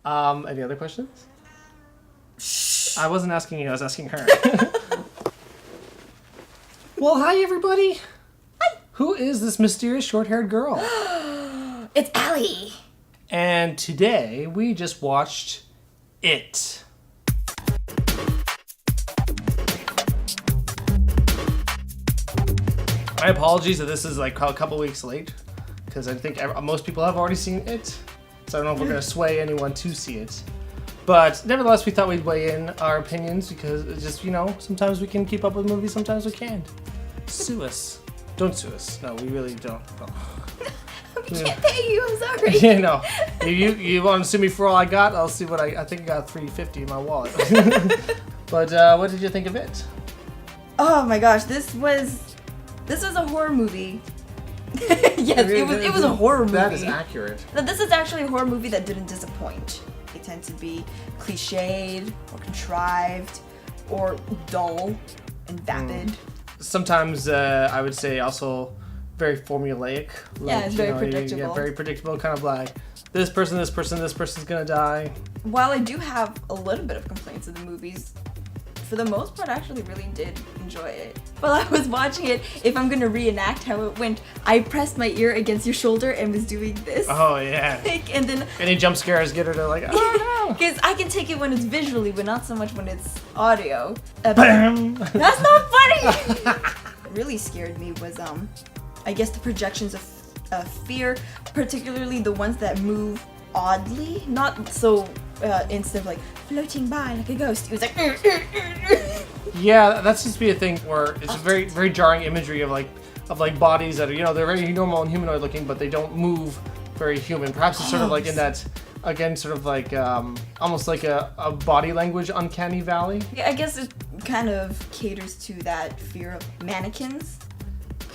Any other questions? Shh. I wasn't asking you, I was asking her. Well, hi everybody. Hi. Who is this mysterious short-haired girl? It's Allie. And today we just watched It. My apologies that this is like a couple weeks late, because I think most people have already seen It. So I don't know if we're going to sway anyone to see it. But nevertheless, we thought we'd weigh in our opinions because it's just, sometimes we can keep up with movies, sometimes we can't. Sue us. Don't sue us. No, we really don't. We can't pay you, I'm sorry. Yeah, no. You want to sue me for all I got? I'll see what I think I got $3.50 in my wallet. But what did you think of it? Oh my gosh, this was a horror movie. Yes, it was a horror movie. That is accurate. Now, this is actually a horror movie that didn't disappoint. They tend to be cliched or contrived or dull and vapid. Sometimes I would say also very formulaic. Yeah, it's very predictable. Yeah, very predictable, kind of like this person's gonna die. While I do have a little bit of complaints of the movies, for the most part, I actually really did enjoy it. While I was watching it, if I'm gonna reenact how it went, I pressed my ear against your shoulder and was doing this. Oh yeah. And then any jump scares get her to like, oh no. Because I can take it when it's visually, but not so much when it's audio. Bam! That's not funny. What really scared me was I guess the projections of fear, particularly the ones that move oddly, not so instant like floating by like a ghost. It was like yeah, that seems to be a thing where it's very, very jarring imagery of bodies that are, they're very normal and humanoid looking, but they don't move very human. Perhaps it's sort of like in that, again, sort of like almost like a body language uncanny valley. Yeah, I guess it kind of caters to that fear of mannequins.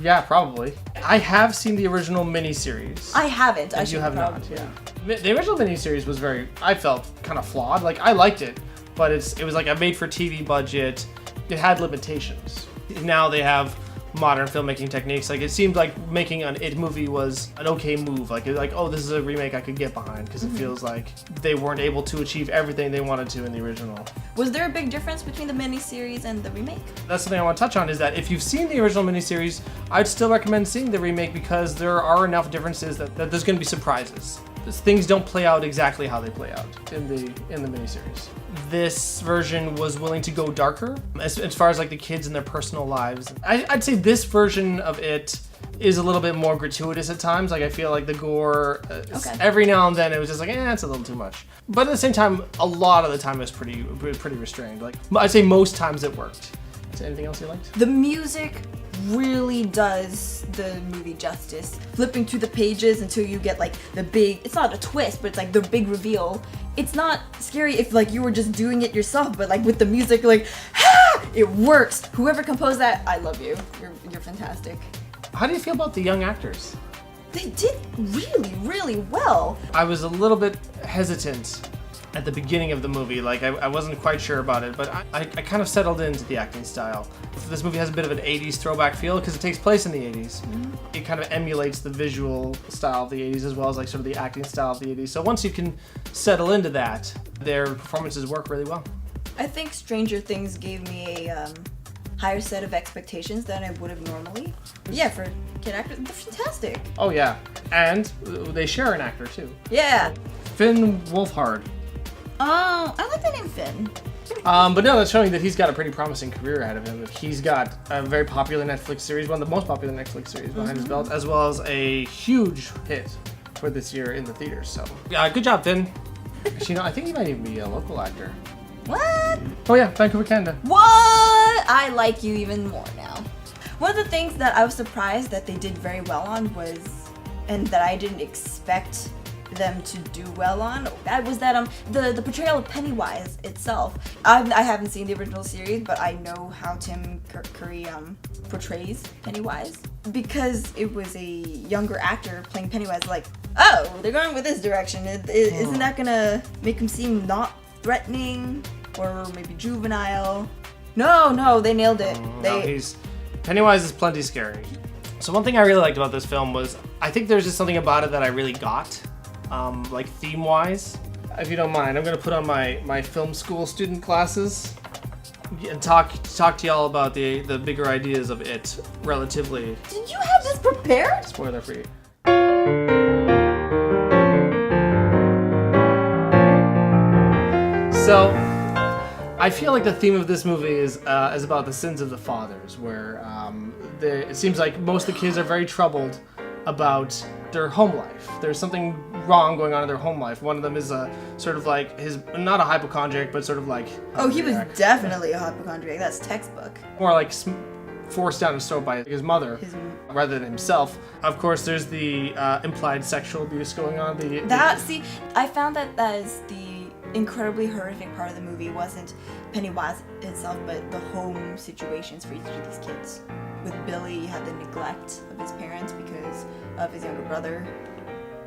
Yeah, probably. I have seen the original miniseries. I haven't. And you have not, yeah. The original miniseries was I felt kind of flawed. Like, I liked it, but it was like a made-for-TV budget. It had limitations. Now they have modern filmmaking techniques. Like, it seemed like making an It movie was an okay move. Like, oh, this is a remake I could get behind, because it feels like they weren't able to achieve everything they wanted to in the original. Was there a big difference between the miniseries and the remake? That's something I want to touch on, is that if you've seen the original miniseries, I'd still recommend seeing the remake because there are enough differences that there's going to be surprises. Things don't play out exactly how they play out in the miniseries. This version was willing to go darker as far as like the kids and their personal lives. I'd say this version of It is a little bit more gratuitous at times. Like, I feel like the gore, every now and then it was just like, it's a little too much. But at the same time, a lot of the time it was pretty restrained. Like, I'd say most times it worked. Is there anything else you liked? The music really does the movie justice. Flipping through the pages until you get like the big, it's not a twist, but it's like the big reveal. It's not scary if like you were just doing it yourself, but like with the music, like, it works. Whoever composed that, I love you. You're fantastic. How do you feel about the young actors? They did really, really well. I was a little bit hesitant at the beginning of the movie. Like, I wasn't quite sure about it, but I kind of settled into the acting style. This movie has a bit of an 80s throwback feel because it takes place in the 80s. It kind of emulates the visual style of the 80s as well as like sort of the acting style of the 80s. So once you can settle into that, their performances work really well. I think Stranger Things gave me a higher set of expectations than I would have normally. Yeah, for kid actors, they're fantastic. Oh yeah, and they share an actor too. Yeah. Finn Wolfhard. Oh, I like the name Finn. But no, that's showing that he's got a pretty promising career ahead of him. He's got a very popular Netflix series, one of the most popular Netflix series behind his belt, as well as a huge hit for this year in the theaters. So, yeah, good job, Finn. Actually, I think he might even be a local actor. What? Oh yeah, Vancouver, Canada. What? I like you even more now. One of the things that I was surprised that they did very well on was, and that I didn't expect them to do well on, was that the portrayal of Pennywise itself. I haven't seen the original series, but I know how Tim Curry portrays Pennywise, because it was a younger actor playing Pennywise. Like, oh, they're going with this direction. Isn't that gonna make him seem not threatening or maybe juvenile? No, they nailed it. Pennywise is plenty scary. So one thing I really liked about this film was, I think there's just something about it that I really got. Like theme-wise, if you don't mind, I'm gonna put on my film school student glasses and talk to y'all about the bigger ideas of it relatively. Did you have this prepared? Spoiler free. So, I feel like the theme of this movie is about the sins of the fathers, where it seems like most of the kids are very troubled about their home life. There's something wrong going on in their home life. One of them is sort of like not a hypochondriac, but sort of like... Oh, he was definitely a hypochondriac. That's textbook. More like forced down his throat by his mother rather than himself. Of course, there's the implied sexual abuse going on. See, I found that is the incredibly horrific part of the movie. It wasn't Pennywise itself, but the home situations for each of these kids. With Billy, you have the neglect of his parents because of his younger brother.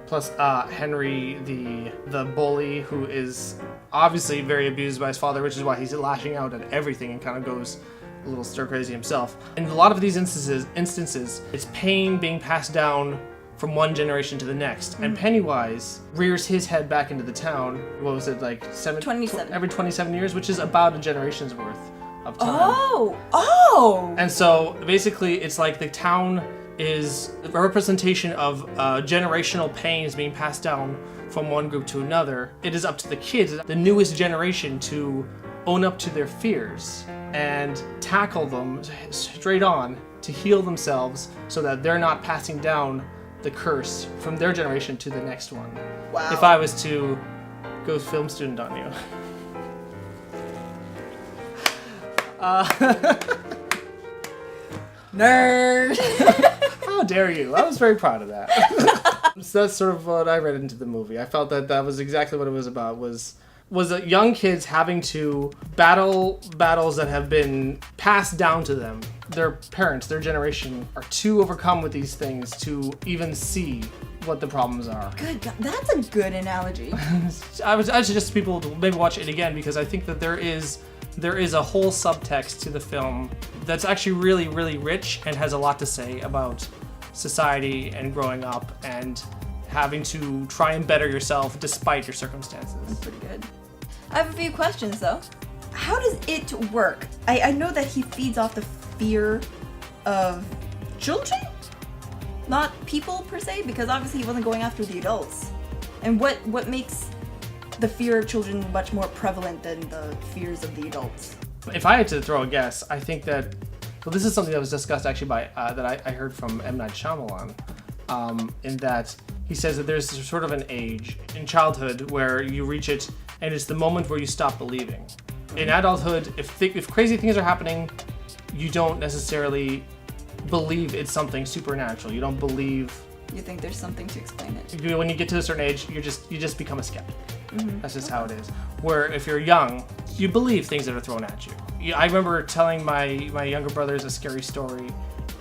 Plus Henry, the bully, who is obviously very abused by his father, which is why he's lashing out at everything and kind of goes a little stir crazy himself. In a lot of these instances, it's pain being passed down from one generation to the next. And Pennywise rears his head back into the town, what was it, like 27. Every 27 years, which is about a generation's worth of time. Oh! And so basically it's like the town is a representation of generational pains being passed down from one group to another. It is up to the kids, the newest generation, to own up to their fears and tackle them straight on to heal themselves so that they're not passing down the curse from their generation to the next one. Wow. If I was to go film student on you. Nerd! How dare you? I was very proud of that. So that's sort of what I read into the movie. I felt that was exactly what it was about, was young kids having to battle battles that have been passed down to them. Their parents, their generation, are too overcome with these things to even see what the problems are. Good God, that's a good analogy. I suggest people to maybe watch it again, because I think that there is a whole subtext to the film that's actually really, really rich and has a lot to say about society and growing up and having to try and better yourself despite your circumstances. That's pretty good. I have a few questions though. How does it work? I know that he feeds off the fear of children? Not people per se, because obviously he wasn't going after the adults. And what makes the fear of children much more prevalent than the fears of the adults? If I had to throw a guess, I think that, well, this is something that was discussed actually by, that I heard from M. Night Shyamalan, in that he says that there's sort of an age in childhood where you reach it and it's the moment where you stop believing. In adulthood, if crazy things are happening, you don't necessarily believe it's something supernatural. You don't believe... You think there's something to explain it. When you get to a certain age, you just become a skeptic. Mm-hmm. That's just how it is. Where if you're young, you believe things that are thrown at you. I remember telling my younger brothers a scary story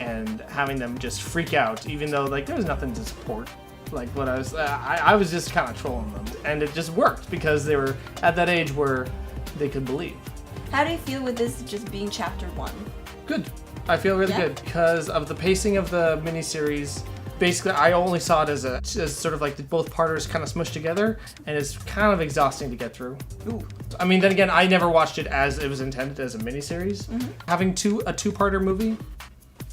and having them just freak out, even though like there was nothing to support. Like what I was just kind of trolling them, and it just worked because they were at that age where they could believe. How do you feel with this just being chapter 1? Good. I feel really good because of the pacing of the miniseries. Basically, I only saw it as sort of like both parters kind of smushed together, and it's kind of exhausting to get through. Ooh. I mean, then again, I never watched it as it was intended as a miniseries. Mm-hmm. Having a two-parter movie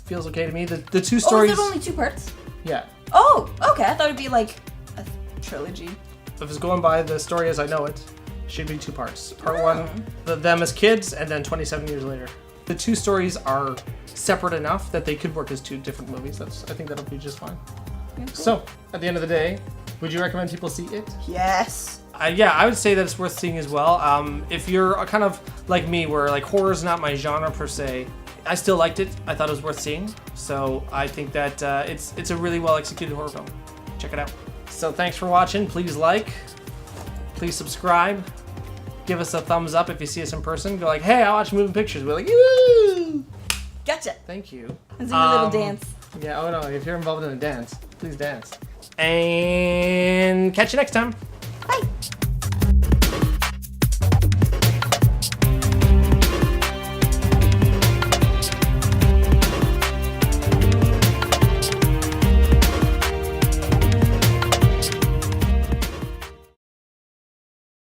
feels okay to me. The two stories. Oh, is it only 2 parts? Yeah. Oh, okay. I thought it'd be like a trilogy. If it's going by the story as I know it, should be 2 parts. Part 1, them as kids, and then 27 years later. The 2 stories are separate enough that they could work as 2 different movies. I think that'll be just fine. Yeah, cool. So, at the end of the day, would you recommend people see it? Yes. Yeah, I would say that it's worth seeing as well. If you're kind of like me, where like horror is not my genre per se, I still liked it. I thought it was worth seeing. So I think that it's a really well executed horror film. Check it out. So thanks for watching. Please like. Please subscribe. Give us a thumbs up if you see us in person. Go like, hey, I watch moving pictures. We're like, woo! Gotcha. Thank you. Let's do a little dance. Yeah, oh no, if you're involved in a dance, please dance. And catch you next time.